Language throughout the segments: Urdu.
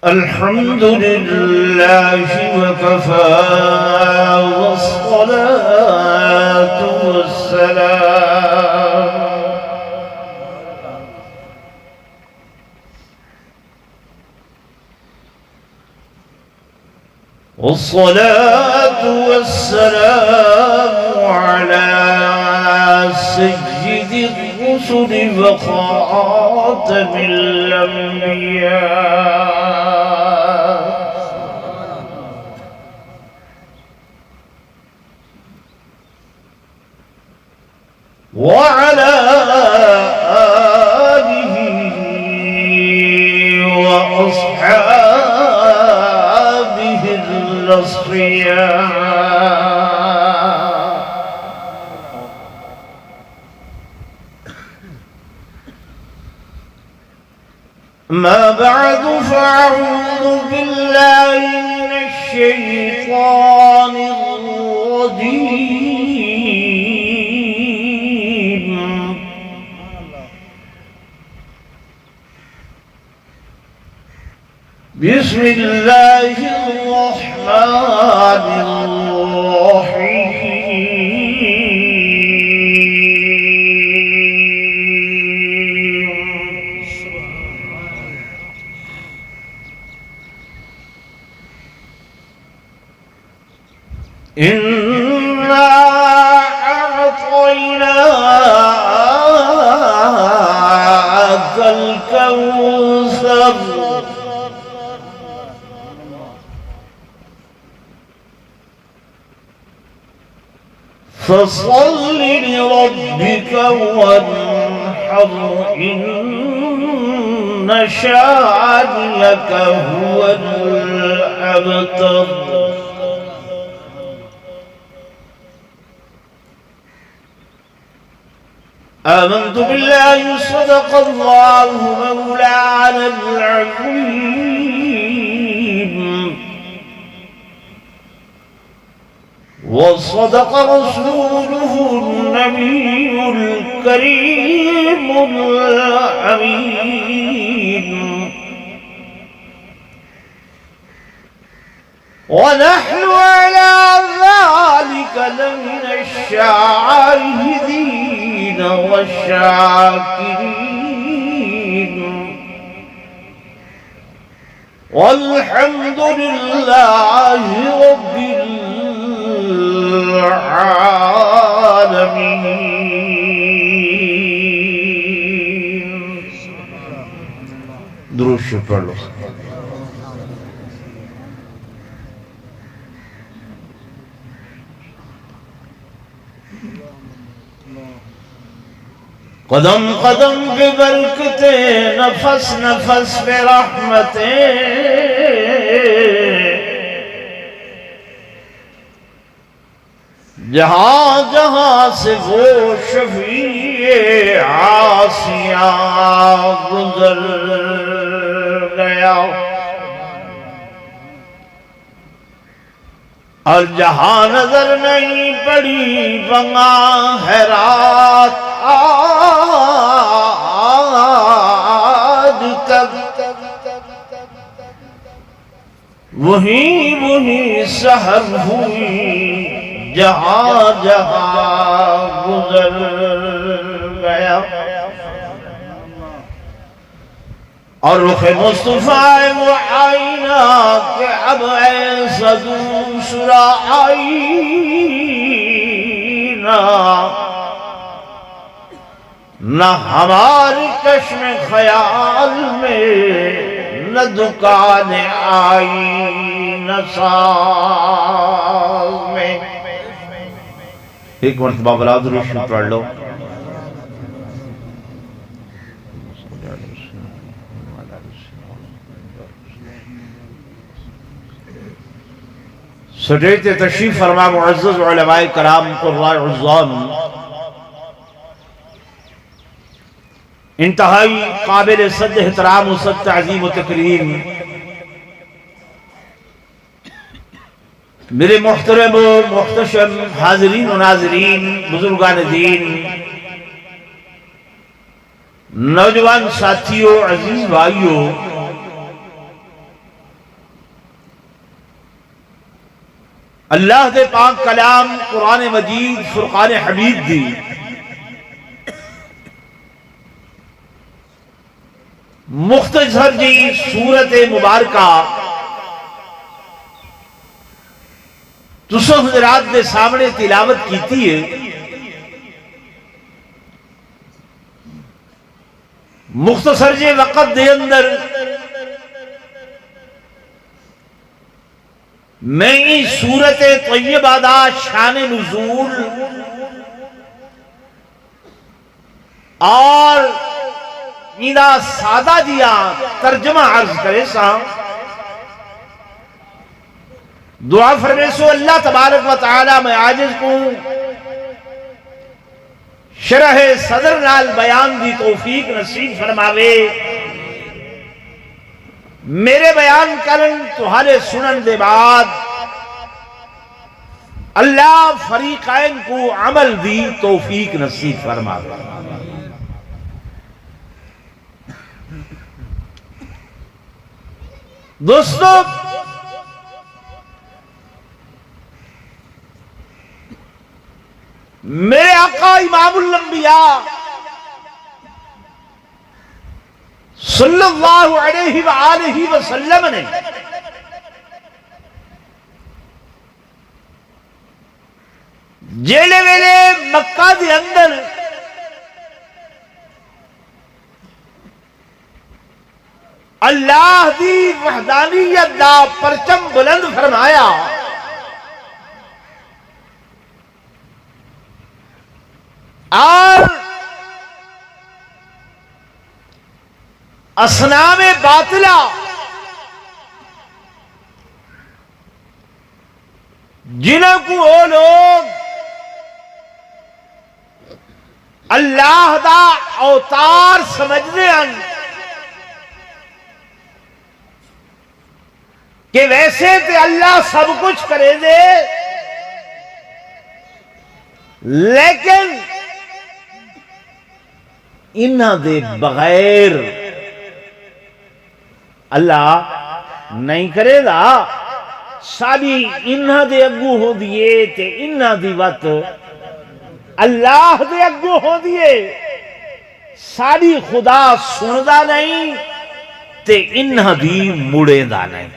الحمد لله وكفى والصلاة والسلام على سيد الرسل وخاتم الأنبياء وعلى آله وأصحابه الأصفياء. ما بعد فأعوذ بالله من الشيطان الرجيم. بسم الله الرحمن الرحيم. إنا أعطيناك الكوثر فصل لربك وانحر إن شانئك هو الأبتر. آمنت بالله صدق الله مولانا العظيم وصدق رسوله النبي الكريم الأمين. ونحن على ذلك لمن الشاهدين والشاكرين والحمد لله رب العالمين. درود شریف پڑھ لو. قدم قدم پہ برکتیں نفس نفس پہ رحمتیں جہاں جہاں سے وہ شفیع عاصیاں گزر گیا اور جہاں نظر نہیں پڑی وہاں ہے رات آج تک وہی سحر ہوئی جہاں جہاں گزر گیا اور رخ مصطفیٰ معائنہ کہ اب ایسا دوسرا آئینہ نہ ہمارے چشم خیال میں نہ دکان آئینہ ساز میں. ایک مرتبہ برادر روشن پڑھ لو. سٹیج تشریف فرما معزز علماء کرام قراء عظام انتہائی قابل صد احترام و صد تعظیم و تکریم میرے محترم و محتشم حاضرین و ناظرین بزرگان دین نوجوان ساتھیوں عزیز بھائیوں اللہ دے پاک کلام قرآن مجید فرقان حمید دی مختصر جی سورت مبارکہ تسو حضرات دے سامنے تلاوت کیتی ہے۔ مختصر جے وقت دے اندر میں سورت طیبہ دا شان نزول اور ایدہ سادہ جیا ترجمہ عرض کرے سا دعا فرمے سو اللہ تبارک و تعالی میں عاجز کو شرح صدر نال بیان دی توفیق نصیب فرماوے، میرے بیان کرن تمہارے سنن دے بعد اللہ فریقین کو عمل دی توفیق نصیب فرماوے۔ دوستو میرے آقا امام الانبیاء صلی اللہ علیہ وآلہ وسلم نے جیلے ویلے مکہ دے اندر اللہ دی وحدانیت دا پرچم بلند فرمایا، اور اصنام باطلہ جنہوں کو وہ لوگ اللہ دا اوتار سمجھنے ہیں کہ ویسے تے اللہ سب کچھ کرے دے، لیکن انہاں دے بغیر اللہ نہیں کرے دا، ساری انہاں دے اگو ہو دیئے تے انہاں دی وقت اللہ دے اگو ہو دیئے، ساری خدا سندا نہیں تے انہاں دی مڑے دا نہیں۔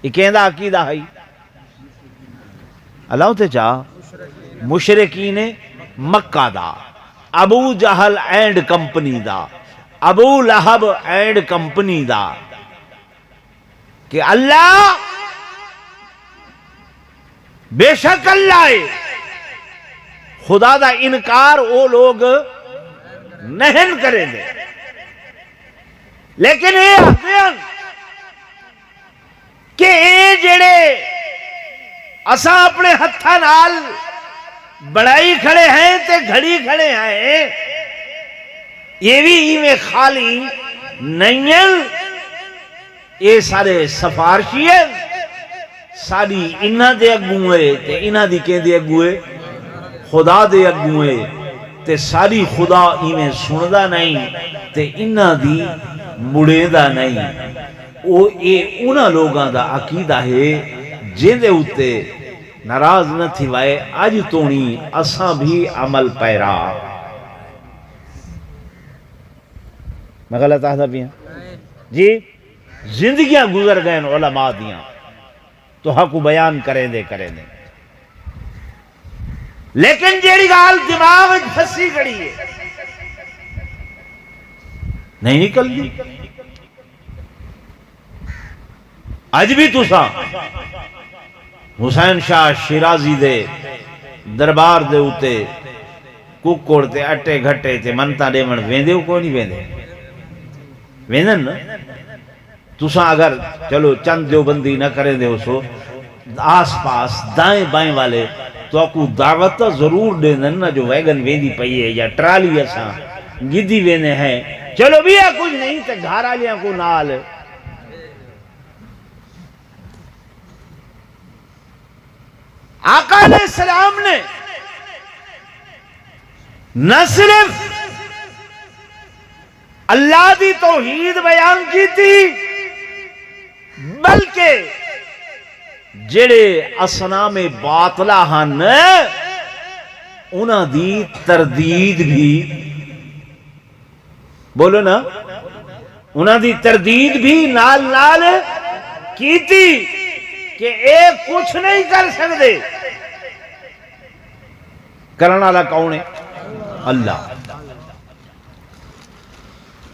یہ کہندہ عقیدہ ہے اللہ تے چاہ مشرکین مکہ دا، ابو جہل اینڈ کمپنی دا، ابو لہب اینڈ کمپنی دا، کہ اللہ بے شک اللہ ہے، خدا دا انکار وہ لوگ نہیں کریں دے، لیکن یہ آخر کہ اے جڑے اساں اپنے ہتھاں نال بڑائی کھڑے ہیں تے گھڑی کھڑے ہیں، یہ بھی میں خالی نہیں ہیں، یہ سارے سفارشی ہیں، ساری انہاں دے اگوئے تے انہاں دی کہیں دے اگوئے خدا دے اگوئے تے ساری خدا میں سندہ نہیں تے انہاں دی مڑے دا نہیں۔ وہ یہ انہاں لوگاں دا عقیدہ ہے جن دے ہوتے ناراض نہ تھی وائے آج تونی اساں بھی عمل پیرا۔ میں غلط آدھا بھی ہیں جی، زندگیاں گزر گئے علماء دیاں تو حق بیان کریں دے، لیکن جیڑی گال دماغ پھسی کھڑی ہے نہیں نکل دی۔ آج بھی تساں حسین شاہ شیرازی دے دربار دے ہوتے ککڑ تے اٹے گھٹے تے منتا دے من ویندے ہو کوئی نہیں ویندے ویندن نا؟ تساں اگر چلو چند دیوبندی نہ کریں دے ہو سو آس پاس دائیں بائیں والے تو اکو دعوت ضرور دے دن جو ویگن ویندی پئی ہے یا ٹرالی اساں گدی ویندے ہیں، چلو بھی ہے کچھ نہیں تے گھارا لیا کو نال۔ آقا علیہ السلام نے نہ صرف اللہ دی توحید بیان کی تھی بلکہ جڑے اصنام باطلہ ہن انہاں دی تردید بھی بولو نا انہاں دی تردید بھی نال نال کیتی کہ اے کچھ نہیں کر سکتے. کرنا والا کون ہے؟ اللہ.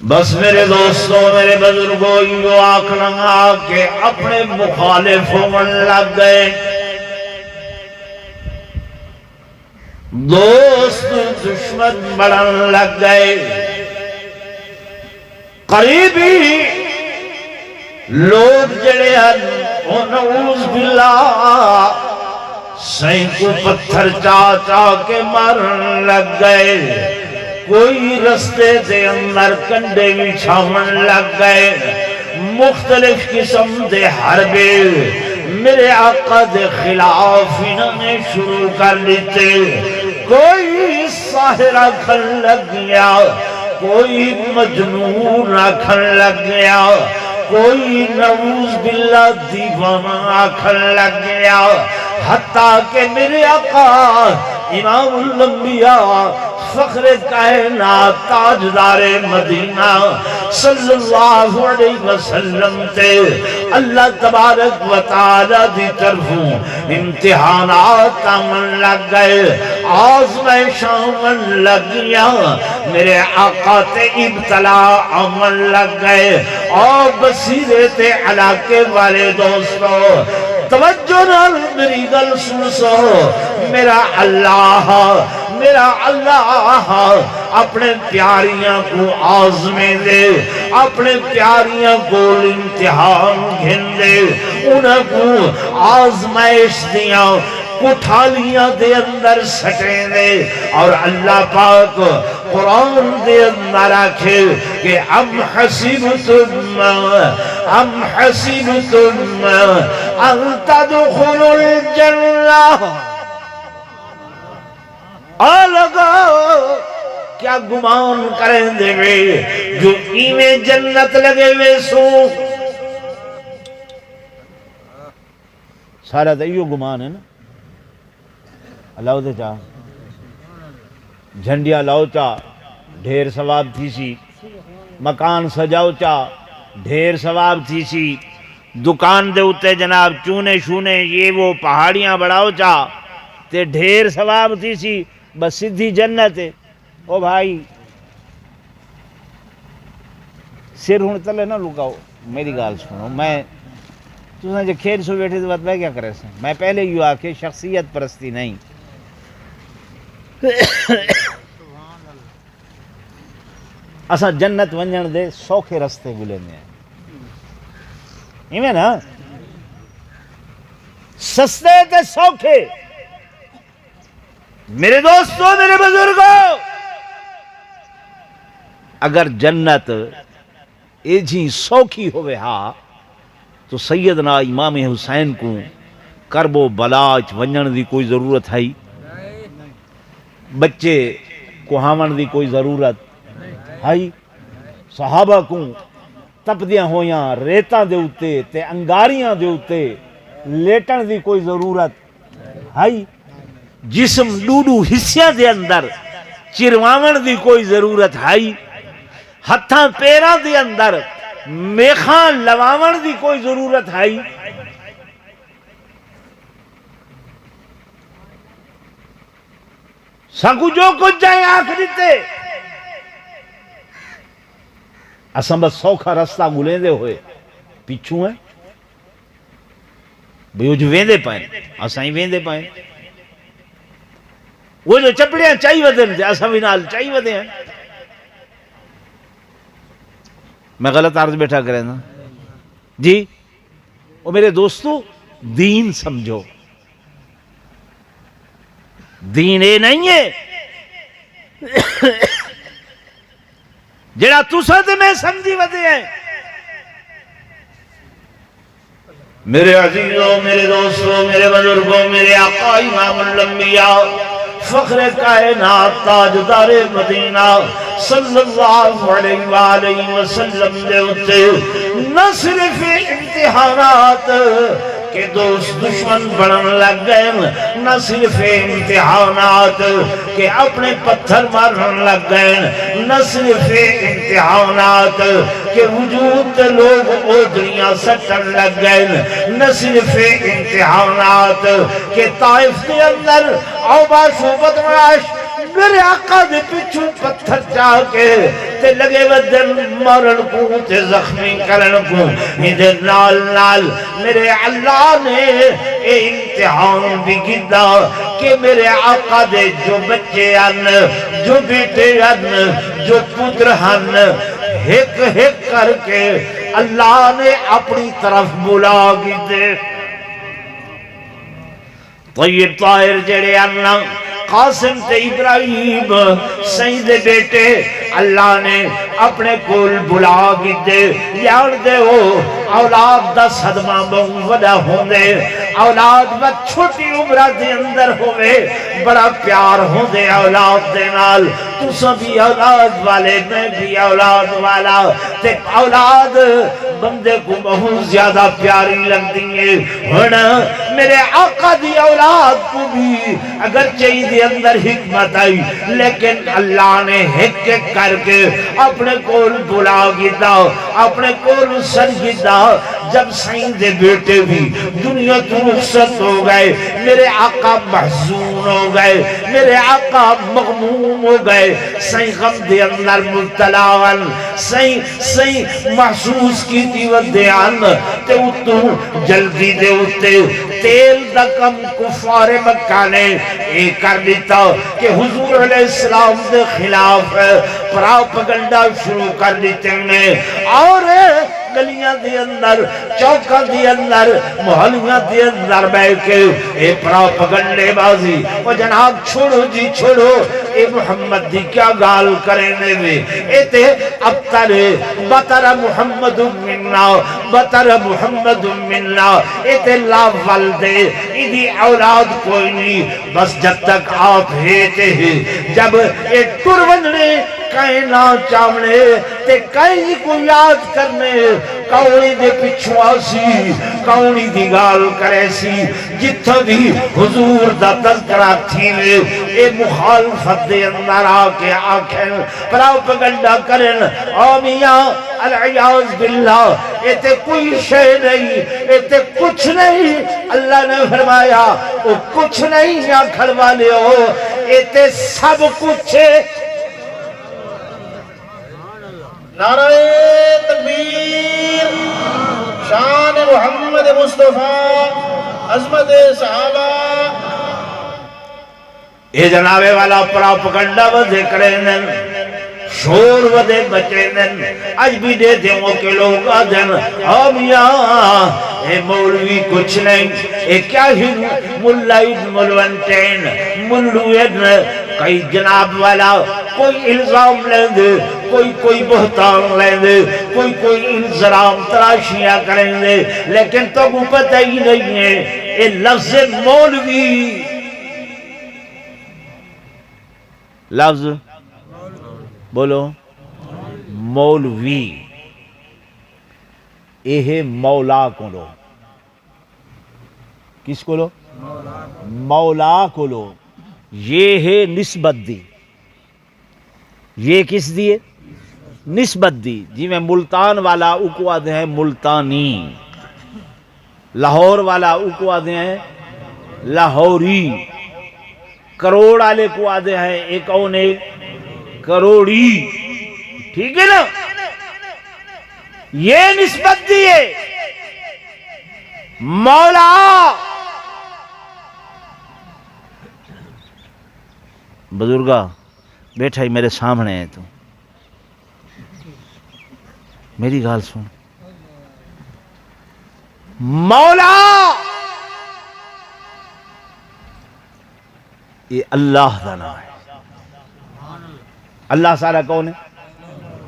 بس میرے دوستوں میرے بزرگوں یہ آکھنا کہ اپنے مخالف ہون لگ گئے، دوست دشمن بڑھن لگ گئے، قریبی لوگ جڑے ہیں نعوذ باللہ سینکوں پتھر چاہ چاہ کے مارن لگ گئے، کوئی رستے دے اندر کنڈے بھی چھاون لگ گئے، مختلف قسم دے حربے میرے آقا دے خلاف انہوں نے شروع کر دیتے. کوئی ساحر آکھن لگ گیا، کوئی مجنون آکھن لگ گیا، کوئی نعوذ باللہ دیوانہ آکھن لگ گیا، حتیٰ کہ میرے آقا امام الانبیاء فخر کائنات تاجدار مدینہ صلی اللہ علیہ وسلم تے اللہ تبارک و تعالی دی طرفوں امتحانات آمن لگ گئے، آزمائشاں آمن لگ گیا، میرے آقا تے ابتلا آمن لگ گئے. اور بصیرے تے علاقے والے دوستوں توجہ نال میری گل سن سو، میرا اللہ اپنے پیاریاں کو آزمے دے، اپنے پیاریاں کو امتحان گھن دے، انہاں کو آزمائش دیاں کٹھالیاں دے اندر سٹیں دے. اور اللہ پاک قرآن دے اندر آکھے کہ ام حسبتم ان تدخلوا الجنہ، آلگا کیا گمان کریں دے وے جو ایمیں جنت لگے وے سو. سارا تو یہ گمان ہے نا، اللہ دے چاہ جھنڈیاں لاؤ چاہ ڈھیر ثواب تھی سی، مکان سجاؤ چاہ ڈھیر ثواب تھی سی، دکان دے اتے جناب چونے شونے یہ وہ پہاڑیاں بڑھاؤ چاہ تے ڈھیر ثواب تھی سی، بس سدھی جنت ہے. او بھائی سر ہون تلے نہ لکاؤ، میری گال سنو، میں تُساں جے کھیل سو بیٹھے تو بات میں کیا کرے سن، میں پہلے یوں آکے شخصیت پرستی نہیں. اسا جنت ونجن دے سوکھے رستے گلے میں ہیں نا، سستے تے سوکھے. میرے دوستوں میرے بزرگوں اگر جنت ایجھی سوکھی ہوئے ہاں تو سیدنا امام حسین کو کرب و بلاچ ونجن دی کوئی ضرورت ہے، بچے کوہاون دی کوئی ضرورت ہے، صحابہ کو تپدیاں ہویاں ریتاں دے اتے تے انگاریاں دے اتے لیٹن دی کوئی ضرورت ہے، جسم ڈوڈو حصیاں دے اندر چرواون دی کوئی ضرورت ہے، ہتھاں پیراں دے اندر میخاں لواون دی کوئی ضرورت ہے. سانکو جو کچھ جائیں آنکھ دیتے اساں بس سوکھا رستہ گلیں دے ہوئے پیچھوں ہیں بھئی وہ جو ویندے پائیں اساں ہی ویندے پائیں، وہ جو چپڑیاں چاہی ودن تھے اساں بھی نال چاہی ودے ہیں. میں غلط عرض بیٹھا کریں نا جی. وہ میرے دوستو دین سمجھو، دین اے نہیں ہے جڑا تساں تے میں سمجھی ودے ہیں. میرے عزیزوں میرے دوستوں میرے بزرگوں میرے آقا امام الانبیاء فخر کائنات تاجدار مدینہ صلی اللہ علیہ وآلہ وسلم دے اتے نہ صرف امتحانات کہ دوست دشمن بڑھن لگ گئے، نہ صرف امتحانات کہ اپنے پتھر مارن لگ گئے، نہ صرف امتحانات کہ وجود تے لوگ اودریاں سٹن لگ گئے، نہ صرف امتحانات کہ طائف کے اندر اوباش و بدمعاش میرے آقا دے پچھو پتھر چاہ کے تے لگے ودن مارن کو تے زخمی کرن کو، ادھر نال نال میرے اللہ نے اے امتحان بھی گدا کہ میرے آقا دے جو بچے ان، جو بیٹے ان، جو پتر ان، ہک ہک کر کے اللہ نے اپنی طرف بلا گدے۔ طیب طاہر جڑے انہ قاسم تے ابراہیم سید بیٹے اللہ نے اپنے کول بلا گدے، یاد دے ہو اولاد دا صدمہ بہت وڈا ہوندے، اولاد بہت چھوٹی عمرہ دے اندر ہوئے، بڑا پیار ہوندے اولاد دے نال، تو سبھی اولاد والے، میں بھی اولاد والا، تے اولاد بندے کو بہت زیادہ پیاری لگ دیئے، ہونا میرے آقا دی اولاد کو بھی اگر چاہیے اندر حکمت آئی، لیکن اللہ نے ہک کر کے اپنے کول بلا گدا، اپنے کول سر گدا۔ جب سائیں دے بیٹے بھی دنیا تو رخصت ہو گئے، میرے آقا محزون ہو گئے، میرے آقا مغموم ہو گئے، سائیں غم دے اندر مبتلاون، سائیں محسوس کی تیوت دے آن تے اتو جلدی دے اتے تیل دا کم کفار مکہ نے ایک کر دیتا کہ حضور علیہ السلام دے خلاف پراپگنڈا شروع کر دیتے ہیں، اور گلیاں دے اندر، چوکاں دے اندر، محلیاں دے اندر بیٹھ کے اے پراپگنڈے بازی، وہ جناب چھوڑو جی چھوڑو، اے محمد دی کیا گال کرنے میں، اے تے ابتر بطر محمد مننا، بطر محمد مننا، اے تے لا والدے ایدی اولاد کوئی نہیں، بس جب تک آپ ہیتے ہیں، جب اے ٹروننے کائنا چامنے تے کئی کو یاد کرنے، کونی دے پچھوا سی، کونی دی گال کرے سی، جتھا بھی حضور دا تذکرہ تھی لے، اے مخالفت دے اندر آکے آکھیں، پراپگنڈا کریں، آمیاں العیاض باللہ، اے تے کوئی شے نہیں، اے تے کچھ نہیں، اللہ نے فرمایا وہ کچھ نہیں یا کھڑوا لے ہو، اے تے سب کچھ ہے۔ نعرہ تکبیر، شان محمد مصطفیٰ، عظمت صحابہ۔ اے جنابے والا پراپگنڈا وزے کرے نن، شور ودے بچے نن، آج بھی دے دیوں کے لوگ آدھن، آمیاں اے مولوی کچھ نہیں، اے کیا ہی ملائد ملونٹین، ملوید کئی جناب والا کوئی الزام لیں دے، کوئی بہتان لیں دے، کوئی الزام تراشیاں کریں دے، لیکن تو کو پتہ ہی نہیں ہے، اے لفظ مولوی، لفظ بولو مولوی، یہ مولا کو لو، کس کو لو؟ مولا کو لو، یہ ہے نسبت دی، یہ کس دی ہے؟ نسبت دی، جی میں ملتان والا اکوا دے ہیں ملتانی، لاہور والا اکوا دے ہیں لاہوری، کروڑ والے کو آدھے ہیں ایک اونے کروڑی، ٹھیک ہے نا؟ یہ نسبت دیئے مولا، بزرگا بیٹھا ہی میرے سامنے ہے، تو میری گال سن، مولا یہ اللہ دا نام ہے۔ اللہ سارا کون ہے؟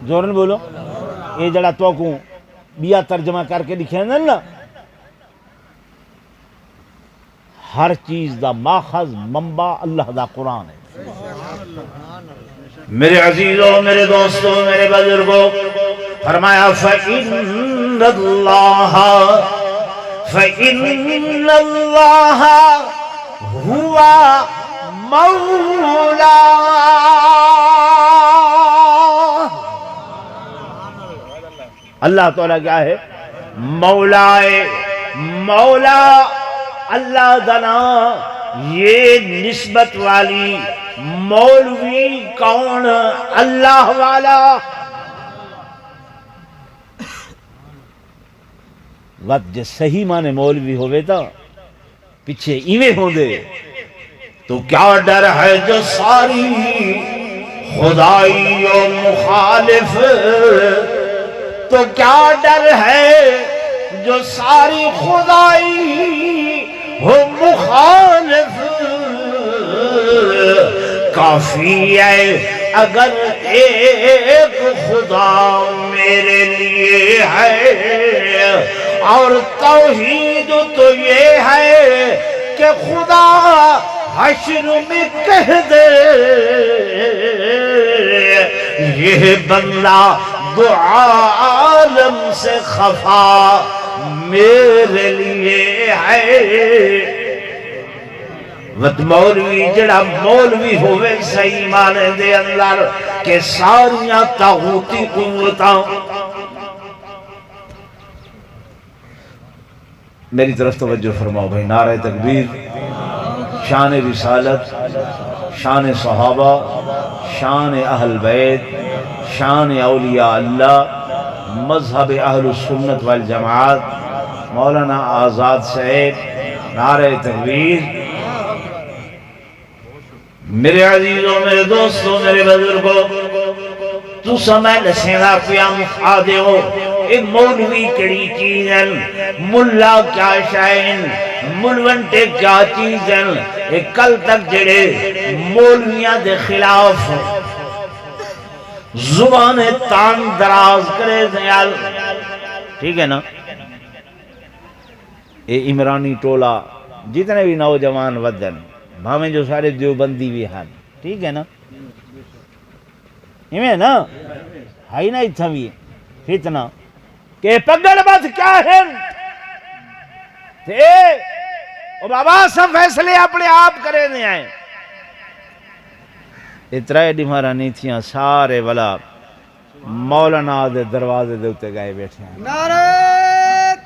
زورن بولو، یہ جڑا تو کو بیا ترجمہ کر کے لکھے ہیں نا، ہر چیز دا ماخذ منبع اللہ دا قرآن ہے۔ میرے عزیزوں، میرے دوستوں، میرے بزرگوں، فرمایا فَإِنَّ اللَّهَ فإن اللہ هو مولا. اللہ تعالیٰ کیا ہے؟ مولا ہے. مولا اللہ دنا یہ نسبت والی. مولوی کون؟ اللہ والا. وقت جے صحیح مانے مولوی ہوئے تا پیچھے ایویں ہوں دے تو کیا ڈر ہے جو ساری خدائی و مخالف. تو کیا ڈر ہے جو ساری خدائی ہو مخالف. کافی ہے اگر ایک خدا میرے لیے ہے. اور توحید تو یہ ہے کہ خدا حشر میں کہہ دے یہ بندہ دو عالم سے خفا میرے لیے ہے. وقت مولوی جڑا مولوی ہوئے صحیح مانے دے اندر کہ ساریاں طاغوتی قوتاں. میری طرف توجہ فرماؤ بھائی. نعرہ تکبیر. شان رسالت، شان صحابہ، شان اہل بیت، شان اولیاء اللہ، مذہب اہل السنت والجماعت، مولانا آزاد صاحب. نعرہ تکبیر. میرے عزیزوں، میرے دوستوں، میرے بزرگوں، تو سمجھ لسینا پیا مخا دیو اے مولوی کڑی چیزن، ملا کیا شائن، ملونٹے کیا چیزن. اے کل تک جڑے مولویاں دے خلاف زبان تان دراز کرے دیال. ٹھیک ہے نا؟ اے عمرانی ٹولہ جتنے بھی نوجوان ودن بھامیں جو سارے دیوبندی بھی ہیں. ٹھیک ہے نا؟ ہمیں نا ہائی نا اتھا بھی فتنہ کہ پگڑ بات کیا ہے تھے او بابا سب فیصلے اپنے آپ کرے نہیں آئے. اترائے ڈیمارا نہیں تھیاں سارے والا مولانا دے دروازے دے اتے گئے بیٹھے ہیں. نعرہ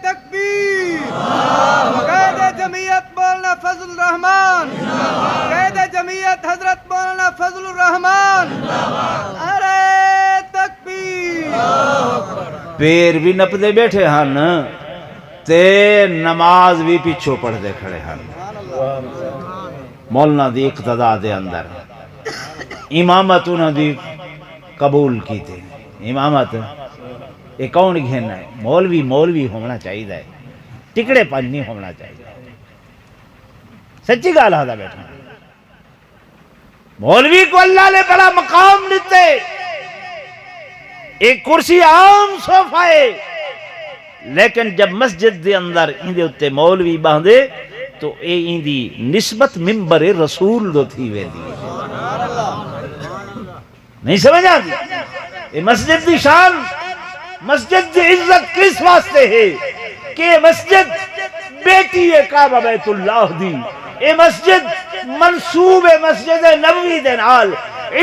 تکبیر. قائد جمعیت مولانا فضل الرحمان. قائد جمعیت حضرت مولانا فضل الرحمان. نعرہ تکبیر. پیر بھی نپدے بیٹھے ہن تے نماز بھی پیچھو پڑھ دے کھڑے ہن. مولانا دی اقتداء دے اندر امامت انہوں دی قبول کی تھی. امامت یہ کون گھننا ہے؟ مولوی مولوی ہونا چاہیے ہے، ٹکڑے پنج نہیں ہونا چاہیے. سچی گال آدھا بیٹھا. مولوی کو اللہ نے بڑا مقام دیتے. ایک کرسی عام صوفہ ہے، لیکن جب مسجد دے اندر اندے اتے مولوی باندھے تو اے اندی نسبت ممبر رسول دو تھی وے دی. نہیں سمجھ آتی؟ یہ مسجد دی شان، مسجد دی عزت کس واسطے ہے کہ مسجد بیٹی ہے کعبہ بیت اللہ دی. یہ مسجد منصوب ہے مسجد نبوی دے نال.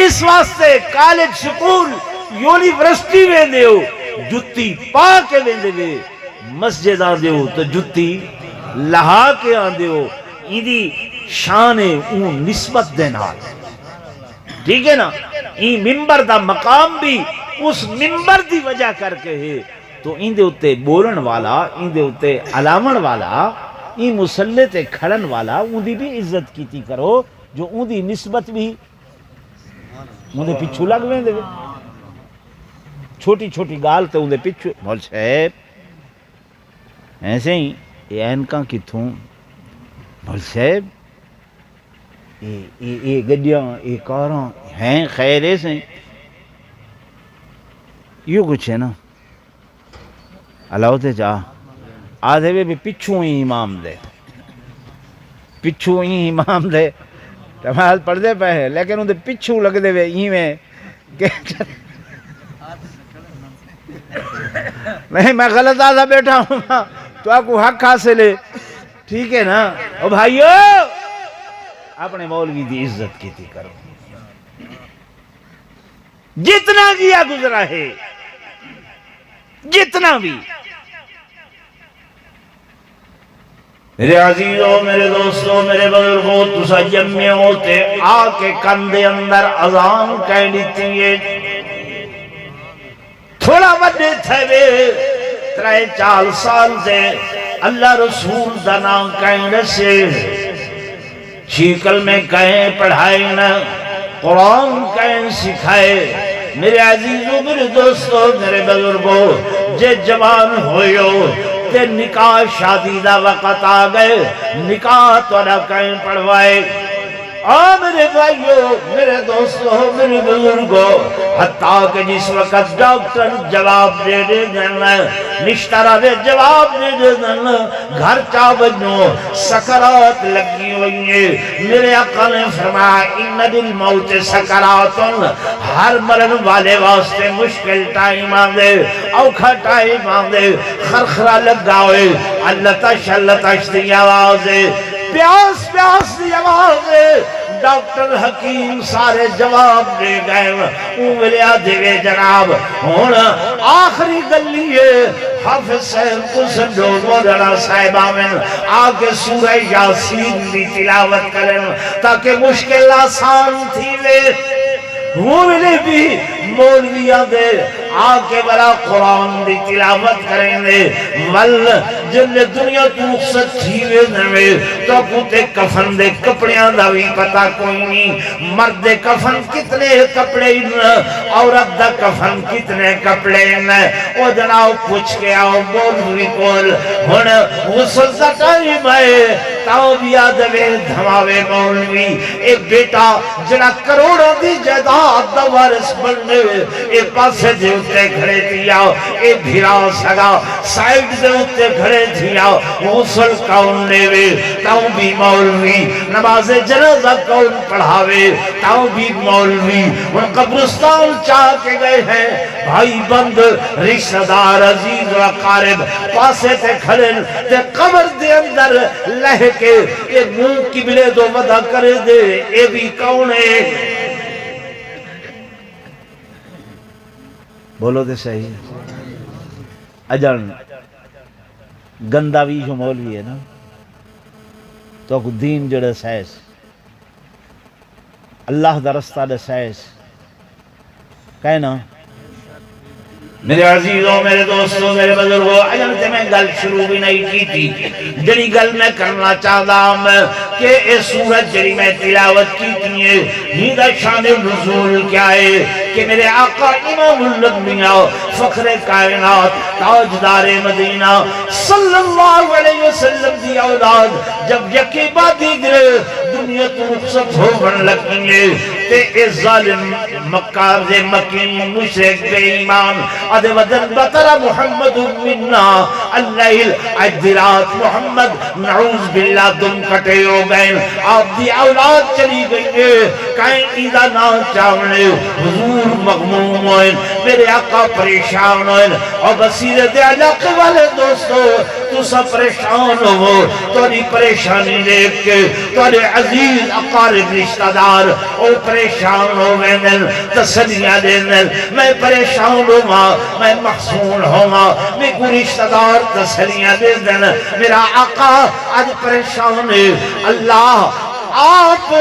اس واسطے کالج سکول یونیورسٹی میں دیو جتی پا کے ویندے وے، مسجد آن دیو تو جتی لہا کے آن دیو. ایدی شان اون نسبت دے نال. ٹھیک ہے نا؟ این ممبر دا مقام بھی اس ممبر دی وجہ کر کے ہے. تو این دے اتے بولن والا، این دے اتے علاون والا، این مسلح تے کھڑن والا اون دی بھی عزت کیتی کرو جو اون دی نسبت بھی اون دے پچھو لگ وین دے. چھوٹی چھوٹی گال تے اون دے پچھو. مول صاحب ایسے ہی یہ اینکاں کی تھوں مول صاحب یہ گڈیاں یہ کاراں ہیں خیر ایسے یہ کچھ ہے نا. اللہ تے چاہ آدھے بھی پچھوں ہی امام دے، پچھوں ہی امام دے نماز پڑھ دے پہ ہے، لیکن ان دے پچھوں لگ دے وے ہی میں نہیں میں غلط آدھا بیٹھا ہوں. تو آپ کو حق حاصل ہے، ٹھیک ہے نا؟ او بھائیو اپنے مولوی دی عزت کی تھی کرو، جتنا کیا گزرا ہے، جتنا بھی۔ میرے عزیزوں، میرے دوستوں، میرے بزرگوں، تسا جمعے ہوتے آ کے کندے اندر اذان کہہ لیتی ہے، تھوڑا وڈے تھے وے 3-4 سال سے اللہ رسول دا نام کہنے سے شیکل میں کہیں پڑھائے نہ قرآن کہیں سکھائے۔ میرے عزیزوں، میرے دوستوں، میرے بزرگوں، جے جوان ہوئیو تے نکاح شادی دا وقت آ گئے، نکاح توڑا کہیں پڑھوائے۔ میرے بھائیوں، میرے دوستوں، میرے بزرگوں، حتیٰ کہ جس وقت ڈاکٹر جواب دے دے دینا، نشترہ دے جواب دے دے دینا، گھر چا بجنو سکرات لگی ہوئی ہیں، میرے آقا نے فرمایا ان للموت سکرات، ہر مرن والے واسطے مشکل ٹائم آندے، اوکھا ٹائم آندے، خرخرہ لگا ہوئے، اللہ تش دی آوازے، پیاس پیاس دی آوازے، ڈاکٹر حکیم سارے جواب دے گئے، اونگلیا دے جناب، ہونا آخری گلیے حافظ صاحب کو سنجھو مولانا صاحب آمین آگے سورہ یاسین بھی تلاوت کریں تاکہ مشکل آسان تھی وے، وہ ملے بھی مولویاں دے آگے بلا قرآن دی تلاوت کریں دے، ول جن دنیا تو رخصت تھی وے نوے تو کتے کفن دے کپڑیاں دا بھی پتا کوئی نہیں، مرد دے کفن کتنے کپڑے عورت دا کفن کتنے کپڑے او جناب پوچھ کے آؤ مولوی کول، ہن غسل دا ٹائم ہے تاؤ بھی آدھوے دھماوے مولوی، ایک بیٹا جنا کروڑوں دی جائیداد دا وارث بننے ایک پاسے دے اتے کھڑے دیا، ایک بھیرا سگا سائیڈ دے اتے کھڑے دیا، غسل کون لے وے تاؤ بھی مولوی، نماز جنازہ کون پڑھاوے تاؤ بھی مولوی، ان قبرستان چاہ کے گئے ہیں بھائی بند رشتہ دار عزیز و اقارب پاسے تے کھڑے تے قبر دے اندر لہ کے یہ منہ قبلے دو ودا کرے دے، اے بھی کون ہے؟ بولو دے صحیح اجان گنداوی جو مولوی ہے نا تو دین جڑے سائس اللہ دا رستہ دے سائس کہنا میرے عزیزوں، میرے دوستوں، میرے بزرگوں، اجل تے میں گل شروع بھی نہیں کی تھی، جڑی گل میں کرنا چاہتا ہوں کہ اے سورت جڑی میں تلاوت کی تھی ہی دا شان نزول کیا ہے کہ میرے آقا امام الانبیاء فخر کائنات تاجدار مدینہ صلی اللہ علیہ وسلم دی اولاد جب یکی بادی گرے دنیا تو رخصت ہو بن لگیں تے اے ظالم مکار دے مکین مشرک بے ایمان ادھے ودن بطر محمد مننا اللیل عدرات محمد نعوذ باللہ دم کٹے ہو گئے، آپ دی اولاد چلی گئی کہیں ایدہ نہ چاونے، حضور مغموم ہوئے، میرے آقا پریشان ہوئے، اور بصیر دے علاقے والے دوستو تو سب پریشان ہو، توڑی پریشانی دیکھ کے توڑے عزیز اقارب رشتہ دار اور پریشان ہو میں تسلیاں دینے، میں پریشان ہوں میں محسون ہوں میں کو رشتہ دار تسلیاں دینے، میرا آقا آج پریشان ہے، اللہ آپ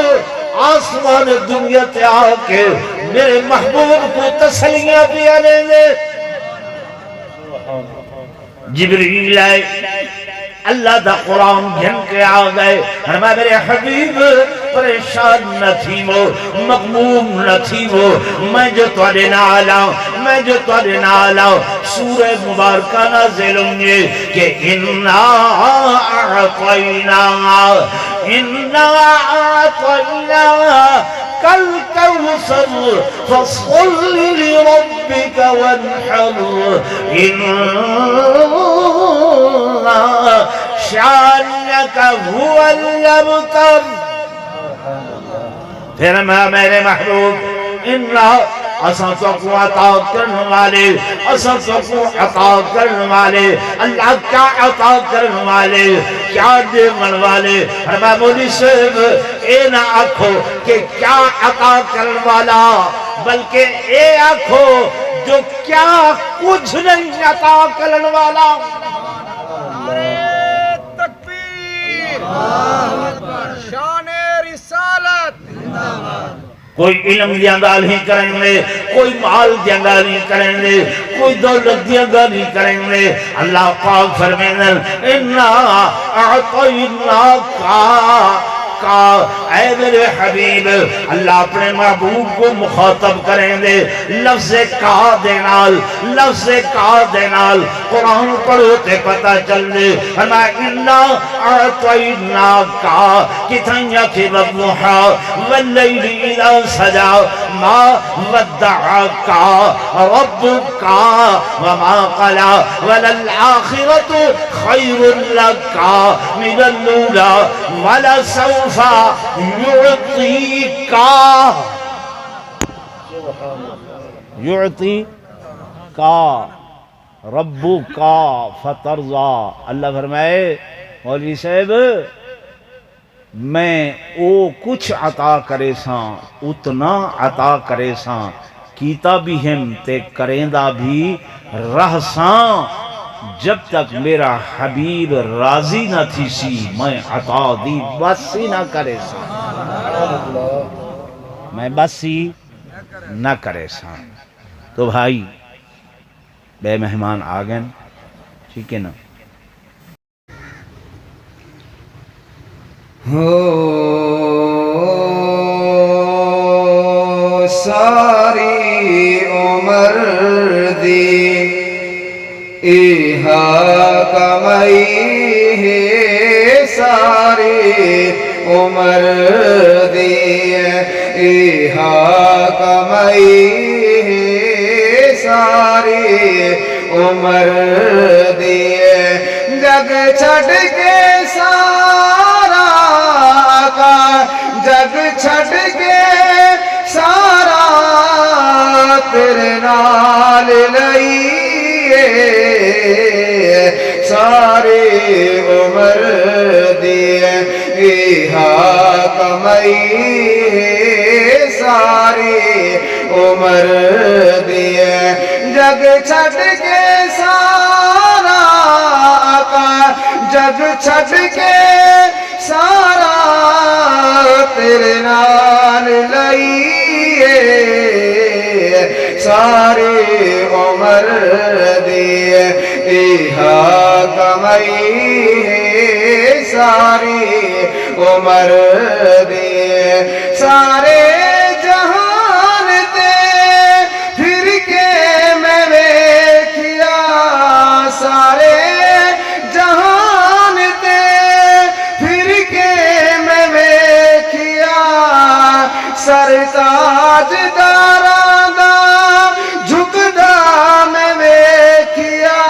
آسمان دنیا تے آکے میرے محبوب کو تسلیاں پیا دینے۔ جبریل آئے اللہ دا قرآن گھن کے آ گئے، میرے حبیب پریشان نہ تھی وہ، مغموم نہ تھی وہ، میں جو توڑے نہ آلاؤں، میں جو توڑے نہ آلاؤں، سورہ مبارکہ نازل ہونگے کہ اِنَّا أَعْطَيْنَا كالكوثر فصل لربك وانحر إن شانك هو الأبتر۔ پھر میں میرے محبوب اساں تو کو عطا کرنے والے، اساں تو کو عطا کرنے والے، اللہ کیا عطا کرنے والے، کیا دیون والے۔ فرمایا مولوی صاحب اے نہ آکھو کہ کیا عطا کرنے والا، بلکہ اے آکھو جو کیا کچھ نہیں عطا کرنے والا۔ نعرہ تکبیر، شان رسالت، کوئی علم دیا گال نہیں کریں گے، کوئی مال دیا گال نہیں کریں گے، کوئی دولت دیا گال نہیں کریں گے۔ اللہ پاک فرمائیں اِنَّا أَعْطَيْنَاكَ اے میرے حبیب، اللہ اپنے محبوب کو مخاطب کریں دے لفظ کا دینال، لفظ کا دینال قرآن پڑھو تے پتہ چل دے۔ فرمایا اِنَّا أَعْطَيْنَاكَ کتھائیں یکی والضحا واللیل اذا سجا ما ودعك ربك وما قلى وللآخرة خير لك من الأولى ولسوف يعطيك ربك فترضى۔ اللہ فرمائے مولوی صاحب میں او کچھ عطا کرے ساں، اتنا عطا کرے ساں، کیتا بھی ہم تے کریں دا بھی رہ ساں، جب تک میرا حبیب راضی نہ تھی سی میں عطا دی بس ہی نہ کرے ساں، میں بس ہی نہ کرے ساں۔ تو بھائی بے مہمان آگئے، ٹھیک ہے نا؟ ساری عمر دی ایہا کمائی ہے، ساری عمر دی ایہا کمائی ہے، ساری عمر دی جگ چھڑ کے سارا کا، جگ چھڑ کے سارا تیرے نال لئیے، ساری عمر دیے ایہا کمائی ہے، ساری عمر دیے جگ چھڑ کے سارا کا، جگ چھڑ کے سارا تیرے نال لئیے، ساری عمر دیے ایہا کمائی ہے، ساری عمر دیے سارے جہان تے پھر کے میں ویکھیا، سارے جہان تے پھر کے میں ویکھیا، سرتاج داراں دا جھکدا میں ویکھیا،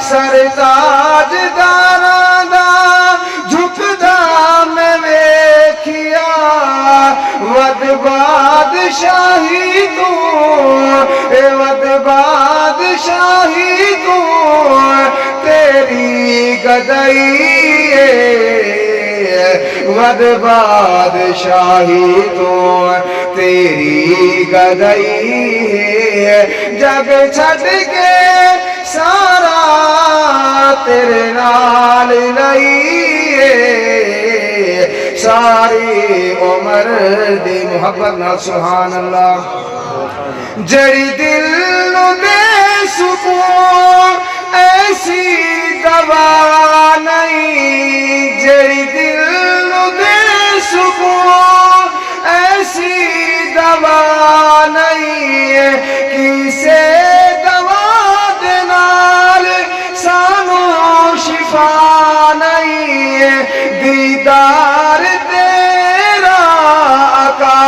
سرتاج داراں دا جھکدا میں ویکھیا، ود بادشاہی تو اے ود بادشاہی تو تیری گدائی ہے، ود بادشاہی تو تیری گدائی ہے، جگ چھڑ کے سارا تیرے نال لئیے، ساری عمر دی محبت نال سبحان اللہ۔ جڑی دل نو دے سکون ایسی دوا نہیں، جڑی دل نو دے سکون ایسی دوا نہیں، کسے دوا دے نال سانو شفا نہیں، دیدار تیرا آقا،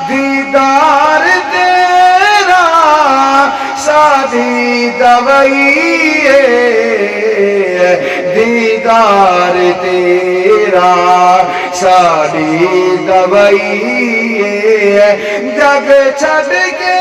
دیدار تیرا سادی دوائی ہے، دیدار تیرا سادی دوائی ہے، جگ چھڑ کے